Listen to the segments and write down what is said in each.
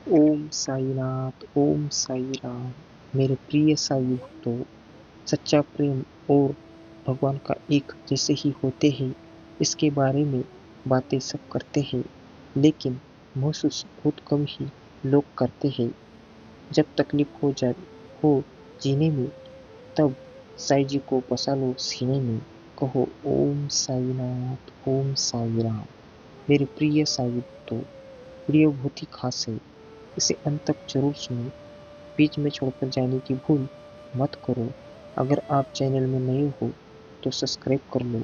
ओम साईनाथ, ओम साई राम। मेरे प्रिय साई भक्तों, सच्चा प्रेम और भगवान का एक जैसे ही होते हैं, इसके बारे में बातें सब करते हैं, लेकिन महसूस बहुत कम ही लोग करते हैं। जब तकलीफ हो जाए हो जीने में, तब साई जी को बसा लो सीने में। कहो ओम साईनाथ, ओम साई राम। मेरे प्रिय साई भक्तों, वीडियो बहुत ही खास है, इसे अंत तक जरूर सुनो। बीच में छोड़कर जाने की भूल मत करो। अगर आप चैनल में नए हो तो सब्सक्राइब कर लो,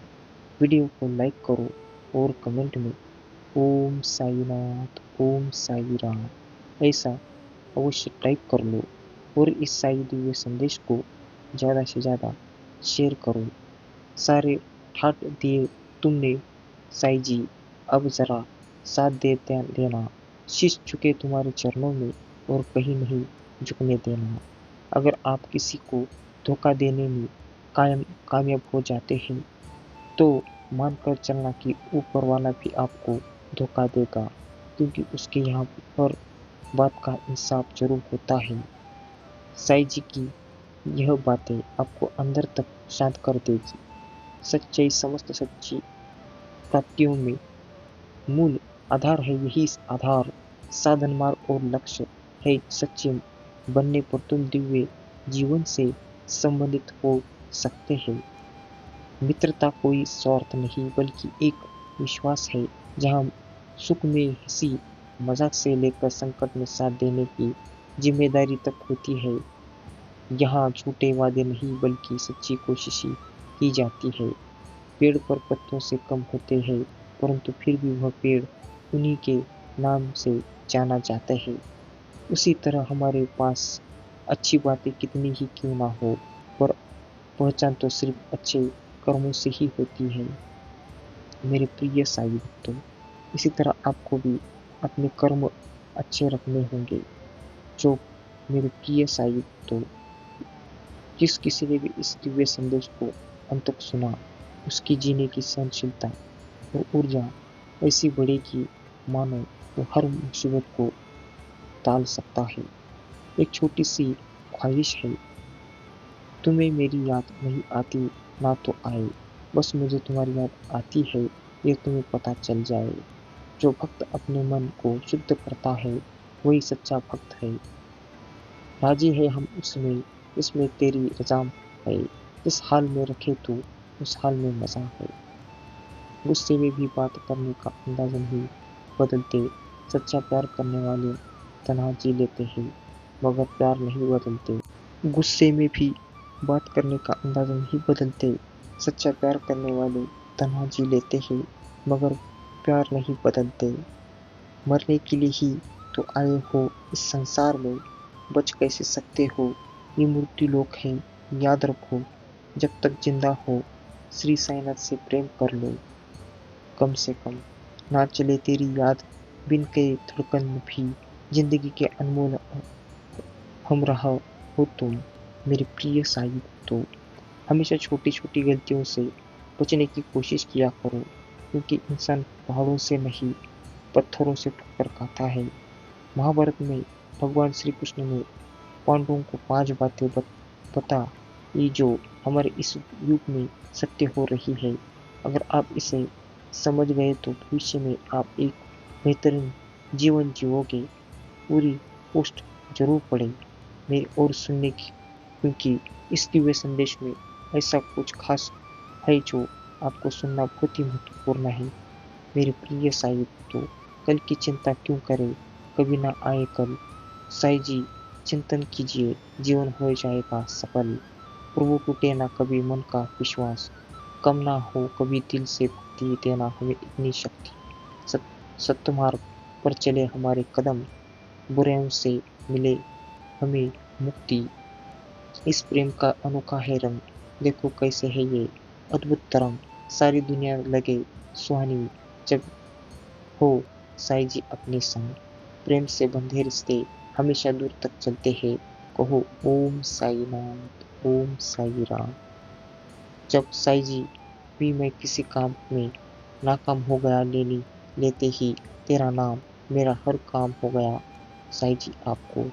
वीडियो को लाइक करो और कमेंट में ओम साईनाथ, ओम साई राम ऐसा अवश्य टाइप कर लो। और इस साई दिव्य संदेश को ज़्यादा से ज़्यादा शेयर करो। सारे ठाट दिए तुमने साई जी, अब जरा साथ देना। शीश झुके तुम्हारे चरणों में और कहीं नहीं झुकने देना। अगर आप किसी को धोखा देने में कामयाब हो जाते हैं, तो मानकर चलना कि ऊपर वाला भी आपको धोखा देगा, क्योंकि उसके यहाँ पर बात का इंसाफ जरूर होता है। साई जी की यह बातें आपको अंदर तक शांत कर देगी। सच्चाई समस्त सच्ची प्राप्तियों में मूल आधार है, यही आधार साधन मार्ग और लक्ष्य है। सच्चे बनने पर तुम दिव्य जीवन से संबंधित हो सकते हैं। मित्रता कोई स्वार्थ नहीं बल्कि एक विश्वास है, जहाँ सुख में हंसी मजाक से लेकर संकट में साथ देने की जिम्मेदारी तक होती है। यहाँ झूठे वादे नहीं बल्कि सच्ची कोशिश की जाती है। पेड़ पर पत्तों से कम होते हैं, परंतु फिर भी वह पेड़ उन्हीं के नाम से जाना जाता है। उसी तरह हमारे पास अच्छी बातें कितनी ही क्यों ना हो, पर पहचान तो सिर्फ अच्छे कर्मों से ही होती है। मेरे प्रिय साई भक्तों, इसी तरह आपको भी अपने कर्म अच्छे रखने होंगे। जो मेरे प्रिय साई भक्तों, जिस किसी ने भी इस दिव्य संदेश को अंत तक सुना, उसकी जीने की सहनशीलता और ऊर्जा ऐसी बढ़ेगी मानो वो हर मुसीबत को टाल सकता है। एक छोटी सी ख्वाहिश है, तुम्हें मेरी याद नहीं आती ना तो आए, बस मुझे तुम्हारी याद आती है ये तुम्हें पता चल जाए। जो भक्त अपने मन को शुद्ध करता है, वही सच्चा भक्त है। राजी है हम उसमें, इसमें तेरी रजा है। जिस हाल में रखे तू, उस हाल में मजा है। गुस्से में भी बात करने का अंदाज नहीं बदलते। सच्चा प्यार करने वाले तन्हा जी लेते हैं, मगर प्यार नहीं बदलते। गुस्से में भी बात करने का अंदाज नहीं बदलते। सच्चा प्यार करने वाले तन्हा जी लेते हैं, मगर प्यार नहीं बदलते। मरने के लिए ही तो आए हो इस संसार में, बच कैसे सकते हो, ये मूर्ति लोक है याद रखो। जब तक जिंदा हो श्री साईनाथ से प्रेम कर लो। कम से कम ना चले तेरी याद बिन के धड़कन में भी, जिंदगी के अनमोल हमराह हो तुम। मेरे प्रिय साई तो हमेशा छोटी छोटी गलतियों से बचने की कोशिश किया करो, क्योंकि इंसान पहाड़ों से नहीं पत्थरों से ठोकर खाता है। महाभारत में भगवान श्री कृष्ण ने पांडवों को 5 बातें बता, ये जो हमारे इस युग में सत्य हो रही है। अगर आप इसे समझ गए तो भविष्य में आप एक बेहतरीन जीवन जियोगे। पूरी पोस्ट जरूर पढ़ें मेरी और सुनने की, क्योंकि इस दिव्य संदेश में ऐसा कुछ खास है जो आपको सुनना बहुत ही महत्वपूर्ण है। मेरे प्रिय साई तो कल की चिंता क्यों करें, कभी ना आए कल। साई जी चिंतन कीजिए, जीवन हो जाएगा सफल। प्रभु टूटे ना कभी मन का विश्वास, कम ना हो कभी दिल से भक्ति देना हमें इतनी शक्ति। सत्य मार्ग पर चले हमारे कदम, बुराइयों से मिले हमें मुक्ति। इस प्रेम का अनोखा है रंग, देखो कैसे है ये अद्भुत तरंग। सारी दुनिया लगे सुहानी जब हो साई जी अपने संग। प्रेम से बंधे रिश्ते हमेशा दूर तक चलते हैं। कहो ओम साई नाथ, ओम साई राम। जब साई जी भी मैं किसी काम में नाकाम हो गया, लेते ही तेरा नाम, मेरा हर काम हो गया साईं जी आपको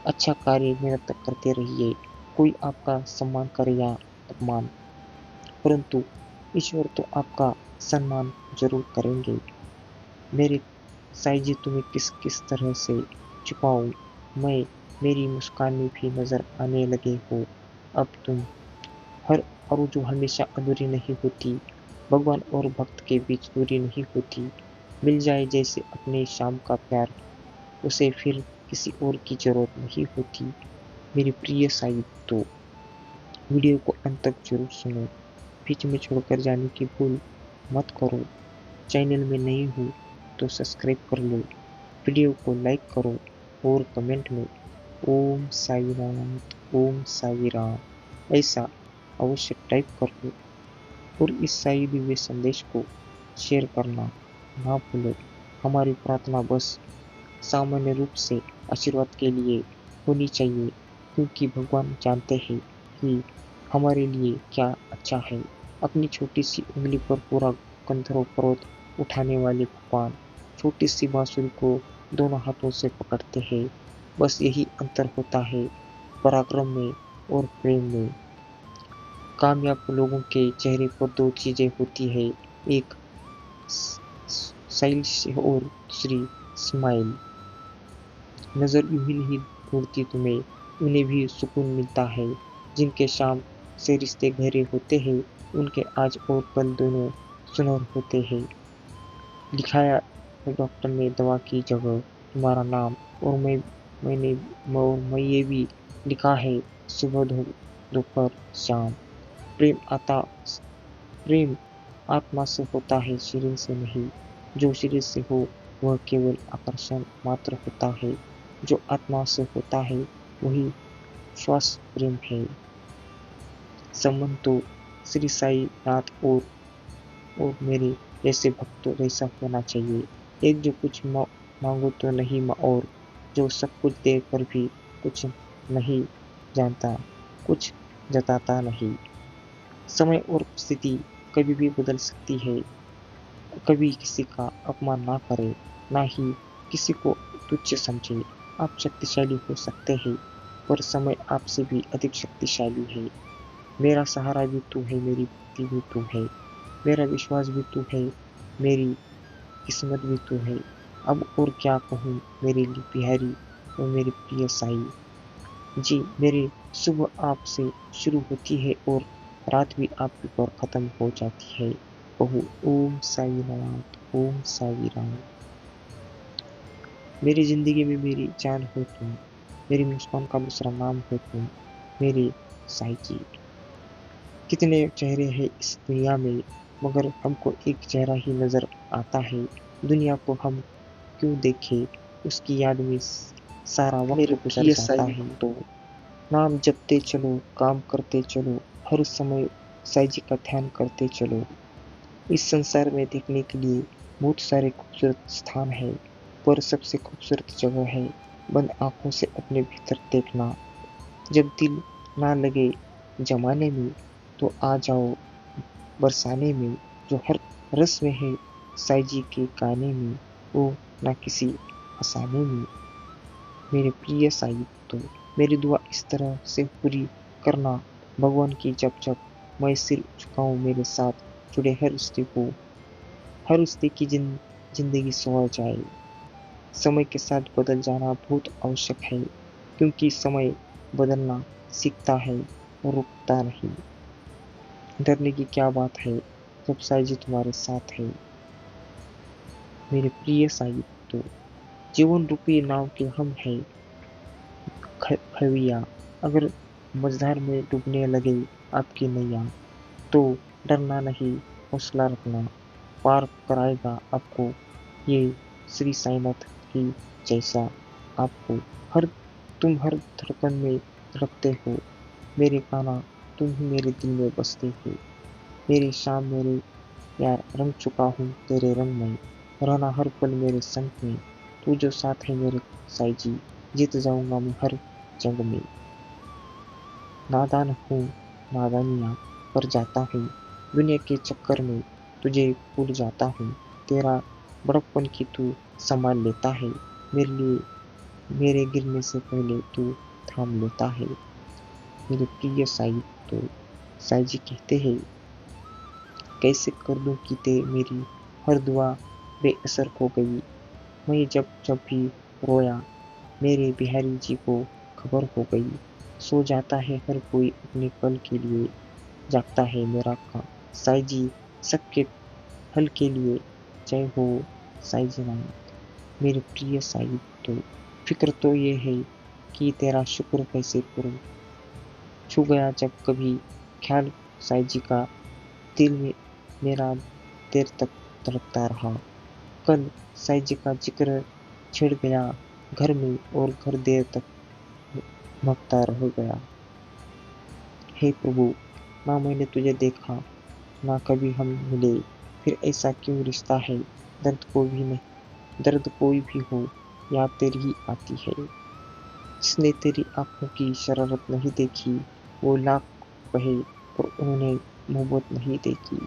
अच्छा कार्य निरंतर करते रहिए। कोई आपका सम्मान करे या अपमान, परंतु ईश्वर तो आपका सम्मान ज़रूर करेंगे। मेरे साईं जी तुम्हें किस किस तरह से छुपाऊँ मैं, मेरी मुस्कान में भी नज़र आने लगे हो अब तुम। हर आरज़ू हमेशा अधूरी नहीं होती, भगवान और भक्त के बीच दूरी नहीं होती। मिल जाए जैसे अपने शाम का प्यार, उसे फिर किसी और की ज़रूरत नहीं होती। मेरे प्रिय साईं तो वीडियो को अंत तक ज़रूर सुनो, बीच में छोड़कर जाने की भूल मत करो। चैनल में नए हो तो सब्सक्राइब कर लो, वीडियो को लाइक करो और कमेंट में ओम साईनाथ, ओम साई राम ऐसा अवश्य टाइप कर लो और इस साई दिव्य संदेश को शेयर करना ना भूलो। हमारी प्रार्थना बस सामान्य रूप से आशीर्वाद के लिए होनी चाहिए, क्योंकि भगवान जानते हैं कि हमारे लिए क्या अच्छा है। अपनी छोटी सी उंगली पर पूरा गंधर्व पर्वत उठाने वाले भगवान छोटी सी बांसुरी को दोनों हाथों से पकड़ते हैं। बस यही अंतर होता है पराक्रम में और प्रेम में। कामयाब लोगों के चेहरे पर दो चीजें होती है, एक साइल और दूसरी स्माइल। नजर यूं ही नहीं ढूंढती तुम्हें, उन्हें भी सुकून मिलता है। जिनके शाम से रिश्ते गहरे होते हैं, उनके आज और कल दोनों सुनहरे होते हैं। लिखाया है डॉक्टर ने दवा की जगह तुम्हारा नाम, और मैं ये भी लिखा है सुबह दोपहर शाम। प्रेम आता प्रेम आत्मा से होता है, शरीर से नहीं। जो शरीर से हो वह केवल आकर्षण मात्र होता है, जो आत्मा से होता है वही श्वास प्रेम है। संबंध तो श्री साई नाथ और मेरे जैसे भक्तों जैसा होना चाहिए। एक जो कुछ मांगो तो नहीं और जो सब कुछ देकर भी कुछ नहीं जानता, कुछ जताता नहीं। समय और स्थिति कभी भी बदल सकती है। कभी किसी का अपमान ना करे, ना ही किसी को तुच्छ समझे। आप शक्तिशाली हो सकते हैं, पर समय आपसे भी अधिक शक्तिशाली है। मेरा सहारा भी तू है, मेरी भक्ति भी तू है, मेरा विश्वास भी तू है, मेरी किस्मत भी तू है। अब और क्या कहूँ मेरी बिहारी और मेरे प्रिय साई जी। मेरी सुबह आपसे शुरू होती है और रात भी आपके पर खत्म हो जाती है। कहूँ ओम साई नाथ, ओम साई राम। मेरी जिंदगी में मेरी जान हो तुम, मेरी मुस्कान का दूसरा नाम हो तुम, मेरे साई जी। कितने चेहरे हैं इस दुनिया में, मगर हमको एक चेहरा ही नजर आता है। दुनिया को हम क्यों देखे, उसकी याद में सारा वक्त गुजर जाता है। तो नाम जपते चलो, काम करते चलो, हर समय साईं जी का ध्यान करते चलो। इस संसार में देखने के लिए बहुत सारे खूबसूरत स्थान है, पर सबसे खूबसूरत जगह है बंद आंखों से अपने भीतर देखना। जब दिल ना लगे जमाने में, तो आ जाओ बरसाने में। जो हर रस में है साईं जी के गाने में, वो ना किसी अफसाने में। मेरे प्रिय साईं तो मेरी दुआ इस तरह से पूरी करना भगवान की, जब जब मैं सिर झुकाऊं मेरे साथ जुड़े हर रिश्ते को, हर रिश्ते की जिंदगी संवर जाए। समय के साथ बदल जाना बहुत आवश्यक है, क्योंकि समय बदलना सीखता है और रुकता नहीं। डरने की क्या बात है जब साईं जी तुम्हारे साथ है। मेरे प्रिय साईं तो जीवन रूपी नाव के हम है खविया। अगर मझधार में डूबने लगे आपकी नैया, तो डरना नहीं, हौसला रखना, पार कराएगा आपको ये श्री साईनाथ की जैसा। आपको हर तुम हर धड़कन में धड़कते हो, मेरे कान्हा तुम ही मेरे दिल में बसते हो। मेरी शाम मेरे यार रंग चुका हूँ तेरे रंग में, रहना हर पल मेरे संग में। तू जो साथ है मेरे साईं जी, जीत जाऊंगा मैं हर जंग में। नादान हूँ नादानियाँ पर जाता हूँ, दुनिया के चक्कर में तुझे भूल जाता हूँ। तेरा बड़प्पन की तू संभाल लेता है, मेरे लिए मेरे गिरने से पहले तू थाम लेता है। मेरे प्रिय साईं, तो साईं जी कहते हैं, कैसे कर दूं कि ते मेरी हर दुआ बेअसर हो गई। मैं जब जब भी रोया, मेरे बिहारी जी को खबर हो गई। सो जाता है हर कोई अपने कल के लिए, जागता है मेरा काम। साईं जी सबके हल के लिए, जय हो साईं जी नाम। मेरे प्रिय साईं, तो फिक्र तो ये है कि तेरा शुक्र कैसे करूं। छू गया जब कभी ख्याल साईं जी का, दिल में मेरा देर तक तड़पता रहा। कल साईं जी का जिक्र छिड़ गया घर में, और घर देर तक महकता रह गया। हे प्रभु, ना मैंने तुझे देखा, ना कभी हम मिले, फिर ऐसा क्यों रिश्ता है। दर्द कोई भी हो, याद तेरी ही आती है। जिसने तेरी आंखों की शरारत नहीं देखी, वो लाख कहे पर उन्होंने मोहब्बत नहीं देखी।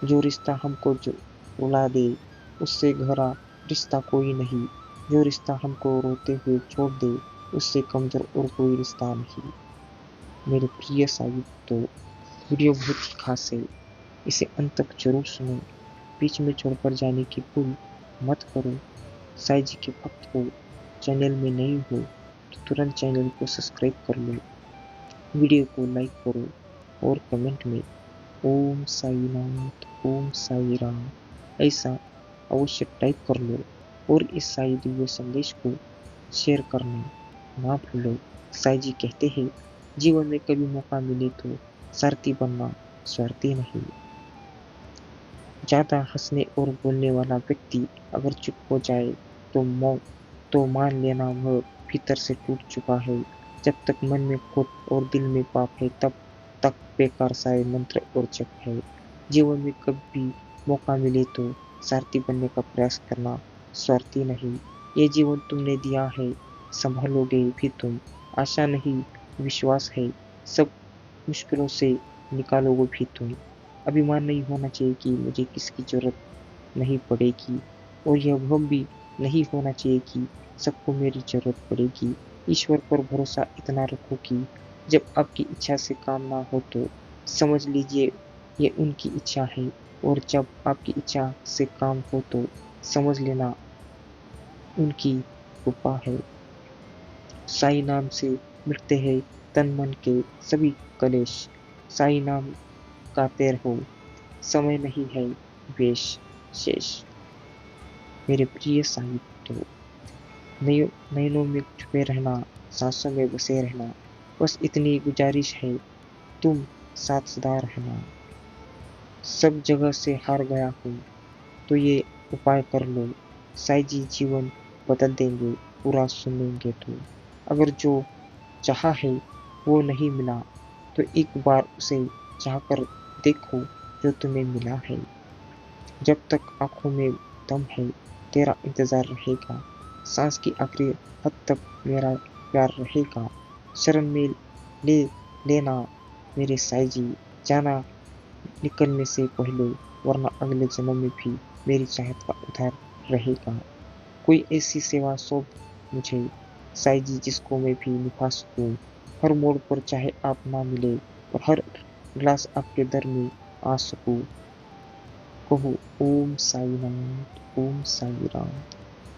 जो रिश्ता हमको जो रुला दे, उससे गहरा रिश्ता कोई नहीं। जो रिश्ता हमको रोते हुए छोड़ दे, उससे कमजोर और कोई रिश्ता नहीं। मेरे प्रिय साहित्य, वीडियो बहुत ही खास है, इसे अंत तक जरूर सुनो। बीच में छोड़कर जाने की भूल मत करो। साईं जी के भक्त हो, चैनल में नए हो तो तुरंत चैनल को सब्सक्राइब कर लो, वीडियो को लाइक करो और कमेंट में ओम साईनाथ, ओम साई राम ऐसा अवश्य टाइप कर लो, और इस साई दिव्य संदेश को शेयर करना ना भूलो। साईं जी कहते हैं, जीवन में कभी मौका मिले तो सारथी बनना, स्वार्थी नहीं। ज्यादा हंसने और बोलने वाला व्यक्ति अगर चुप हो जाए तो मान लेना वह भीतर से टूट चुका है। जब तक मन में खोट और दिल में पाप है, तब तक बेकार सारे मंत्र और जप है। जीवन में कभी मौका मिले तो सारथी बनने का प्रयास करना, स्वार्थी नहीं। ये जीवन तुमने दिया है, संभालोगे भी तुम। आशा नहीं, विश्वास है, सब मुश्किलों से निकालोगे भी तुम। अभिमान नहीं होना चाहिए कि मुझे किसकी जरूरत नहीं पड़ेगी, और यह भ्रम भी नहीं होना चाहिए कि सबको मेरी जरूरत पड़ेगी। ईश्वर पर भरोसा इतना रखो कि जब आपकी इच्छा से काम ना हो तो समझ लीजिए ये उनकी इच्छा है, और जब आपकी इच्छा से काम हो तो समझ लेना उनकी कृपा है। साई नाम से मिटते हैं तन मन के सभी कलेश। साई नाम गाते रहो, समय नहीं है वेश शेष। मेरे प्रिय साहित्य, नयनों में छुपे रहना, सांसों में बसे रहना, बस इतनी गुजारिश है, तुम साथ सदा रहना। सब जगह से हार गया हूँ, तो ये उपाय कर लो, साईं जी जीवन बदल देंगे, पूरा सुनेंगे तो। अगर जो चाहा है वो नहीं मिला, तो एक बार उसे चाहकर देखो जो तुम्हें मिला है। जब तक आंखों में दम है, तेरा इंतजार रहेगा। सांस की आखिरी हद तक मेरा प्यार रहेगा। शरण में ले लेना मेरे साईं जी, जाना निकलने से पहले, वरना अगले जन्म में भी मेरी चाहत का उधार रहेगा। कोई ऐसी सेवा सौंप मुझे साईं जी, जिसको मैं भी निभा सकूं। हर मोड़ पर चाहे आप ना मिले, पर हर गिलास आपके दर में आ सकूं। कहो ओम साई नाथ, ओम साई राम।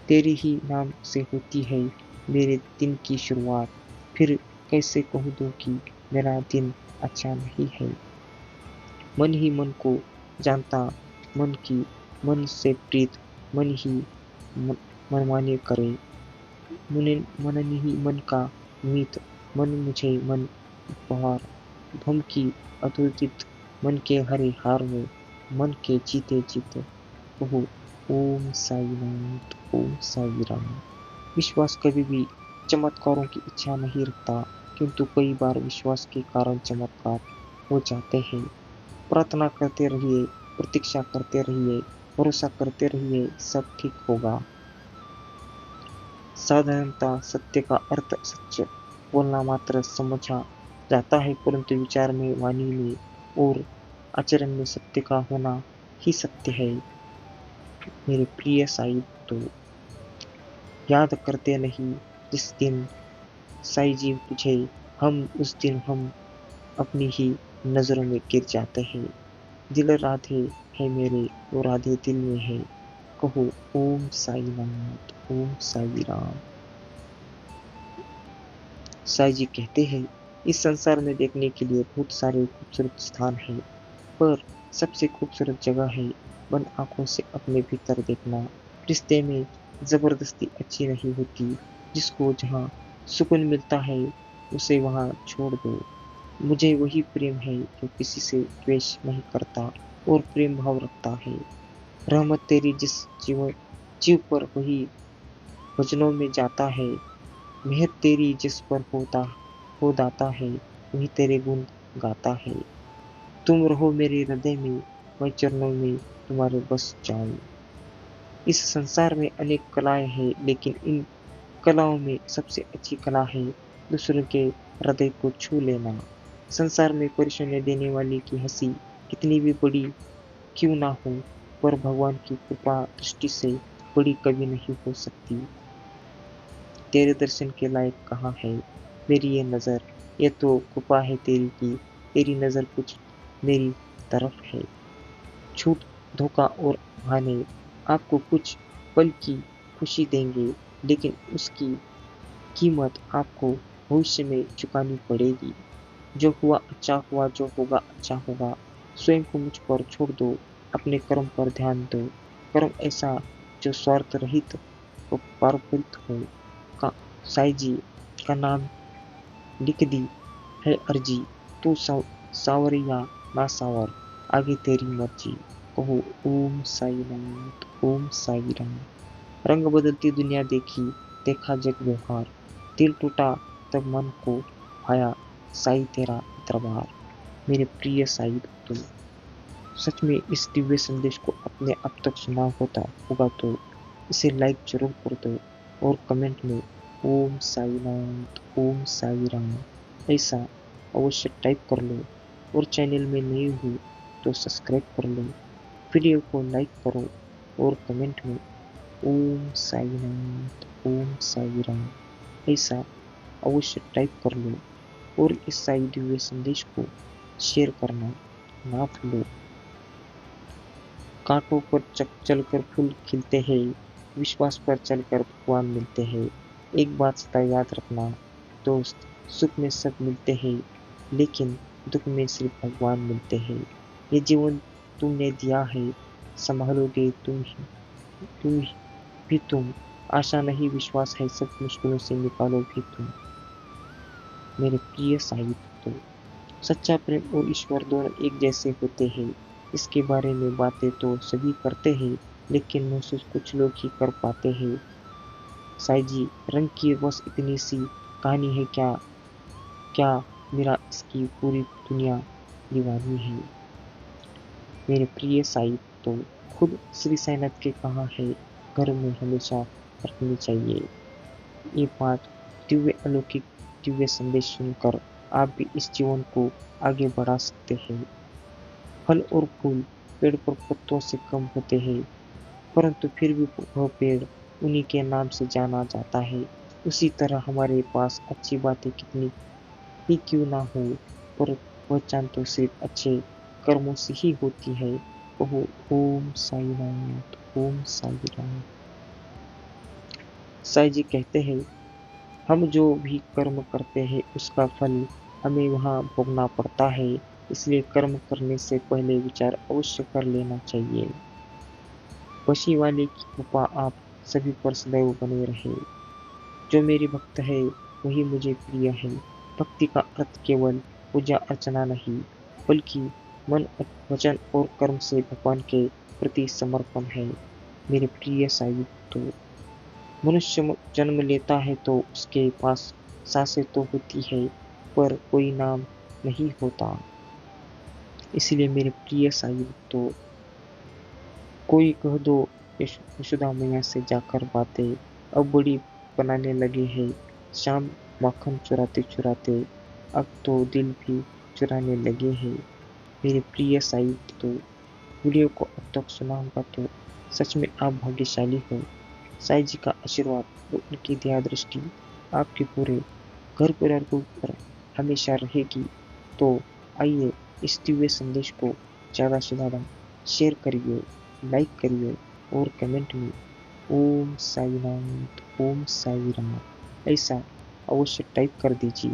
तेरे ही नाम से होती है मेरे दिन की शुरुआत। फिर कैसे कह दूं कि मेरा दिन अच्छा नहीं है। मन ही मन को जानता, मन की मन से प्रीत, मन ही मनमाने करे। मन ही मन का मीत, मन मुझे मन उपहार। भ्रम की अतुलित मन के हरे हार में, मन के जीते जीते कहो ओम साई नाथ, ओम साई राम। विश्वास कभी भी चमत्कारों की इच्छा नहीं रखता, किंतु कई बार विश्वास के कारण चमत्कार हो जाते हैं। प्रार्थना करते रहिए, प्रतीक्षा करते रहिए, भरोसा करते रहिए, सब ठीक होगा। साधारणतः सत्य का अर्थ सच बोलना मात्र समझा जाता है, परंतु विचार में, वाणी में और आचरण में सत्य का होना ही सत्य है। मेरे प्रिय साहित्य, याद करते नहीं जिस दिन साईं जी तुझे, हम उस दिन हम अपनी ही नजरों में गिर जाते हैं। दिल राधे है मेरे, वो राधे दिल में है। कहो ओम साई नाथ, ओम साई राम। साईं जी कहते हैं, इस संसार में देखने के लिए बहुत सारे खूबसूरत स्थान हैं, पर सबसे खूबसूरत जगह है बंद आंखों से अपने भीतर देखना। रिश्ते में जबरदस्ती अच्छी नहीं होती। जिसको जहाँ सुकून मिलता है उसे वहाँ छोड़ दो। मुझे वही प्रेम है जो किसी से द्वेष नहीं करता और प्रेम भाव रखता है। रहमत तेरी जिस जीव जीव पर वही भजनों में जाता है। मेहर तेरी जिस पर हो दाता है, वही तेरे गुण गाता है। तुम रहो मेरे हृदय में, मैं चरणों में तुम्हारे बस जाऊं। इस संसार में अनेक कलाएं हैं, लेकिन इन कलाओं में सबसे अच्छी कला है दूसरों के हृदय को छू लेना। संसार में परेशानी देने वाले की हंसी कितनी भी बड़ी क्यों ना हो, पर भगवान की कृपा दृष्टि से बड़ी कभी नहीं हो सकती। तेरे दर्शन के लायक कहाँ है मेरी ये नजर, ये तो कृपा है तेरी की, तेरी नजर कुछ मेरी तरफ है। झूठ, धोखा और बहाने आपको कुछ पल की खुशी देंगे, लेकिन उसकी कीमत आपको भविष्य में चुकानी पड़ेगी। जो हुआ अच्छा हुआ, जो होगा अच्छा होगा। स्वयं को मुझ पर छोड़ दो, अपने कर्म पर ध्यान दो। कर्म ऐसा जो स्वार्थ रहित और पारफुल्त हो। का साईं जी का नाम लिख दी है अर्जी, तू सावरिया ना सावर, आगे तेरी मर्जी। कहो ओम साई नाथ, ओम साई राम। रंग बदलती दुनिया देखी, देखा जग व्यवहार, दिल टूटा तब मन को भाया साई तेरा दरबार। मेरे प्रिय साई भक्तों, सच में इस दिव्य संदेश को अपने अब तक सुना होगा तो इसे लाइक जरूर कर दो और कमेंट में ओम साई नाथ, ओम साई राम ऐसा अवश्य टाइप कर लो। और चैनल में नए हो तो सब्सक्राइब कर लो। वीडियो को लाइक करो और कमेंट में ओम साई नाथ, ओम साई राम ऐसा अवश्य टाइप कर लो और इस साई दिव्य संदेश को शेयर करना ना भूलो। कांटों पर चलकर फूल खिलते हैं, विश्वास पर चलकर भगवान मिलते हैं। एक बात सदा याद रखना दोस्त, सुख में सब मिलते हैं, लेकिन दुख में सिर्फ भगवान मिलते हैं। ये जीवन तुमने दिया है, संभालोगे तुम भी तुम। आशा नहीं विश्वास है, सब मुश्किलों से निकालो भी तुम। मेरे प्रिय साई भक्तों, सच्चा प्रेम और ईश्वर दोनों एक जैसे होते हैं। इसके बारे में बातें तो सभी करते हैं, लेकिन महसूस कुछ लोग ही कर पाते हैं। साईं जी, रंग की बस इतनी सी कहानी है क्या, क्या मेरा इसकी पूरी दुनिया दीवानी है। मेरे प्रिय साईं तो खुद श्री साईनाथ के कहा है, घर में हमेशा रखनी चाहिए। ये बात दिव्य अलौकिक दिव्य संदेश सुनकर आप भी इस जीवन को आगे बढ़ा सकते हैं। फल और फूल पेड़ पर पत्तों से कम होते हैं, परंतु फिर भी वह पेड़ उन्हीं के नाम से जाना जाता है। उसी तरह हमारे पास अच्छी बातें कितनी ही क्यों ना हो, पर पहचान तो सिर्फ अच्छे कर्मों से ही होती है। कहो ओम साई नाथ, ओम साई राम। साईं जी कहते हैं, हम जो भी कर्म करते हैं उसका फल हमें वहाँ भोगना पड़ता है, इसलिए कर्म करने से पहले विचार अवश्य कर लेना चाहिए। बशी वाले की कृपा आप सभी पर सदैव बने रहे। जो मेरे भक्त है वही मुझे प्रिय है। भक्ति का अर्थ केवल पूजा अर्चना नहीं, बल्कि मन, वचन और कर्म से भगवान के प्रति समर्पण है। मेरे प्रिय साई भक्तों, मनुष्य जन्म लेता है तो उसके पास सांसें तो होती है, पर कोई नाम नहीं होता। इसलिए मेरे प्रिय साई भक्तों, कोई कह दो यशोदा मैया से जाकर बातें, अब बड़ी बनाने लगे हैं शाम माखन चुराते चुराते, अब तो दिल भी चुराने लगे हैं। मेरे प्रिय साई भक्तों, वीडियो को अब तक सुना होगा तो सच में आप भाग्यशाली हो। साईं जी का आशीर्वाद और उनकी दया दृष्टि आपके पूरे घर परिवार के ऊपर हमेशा रहेगी। तो आइए इस दिव्य संदेश को ज़्यादा से ज़्यादा शेयर करिए, लाइक करिए और कमेंट में ओम साईनाथ, ओम साई राम ऐसा अवश्य टाइप कर दीजिए।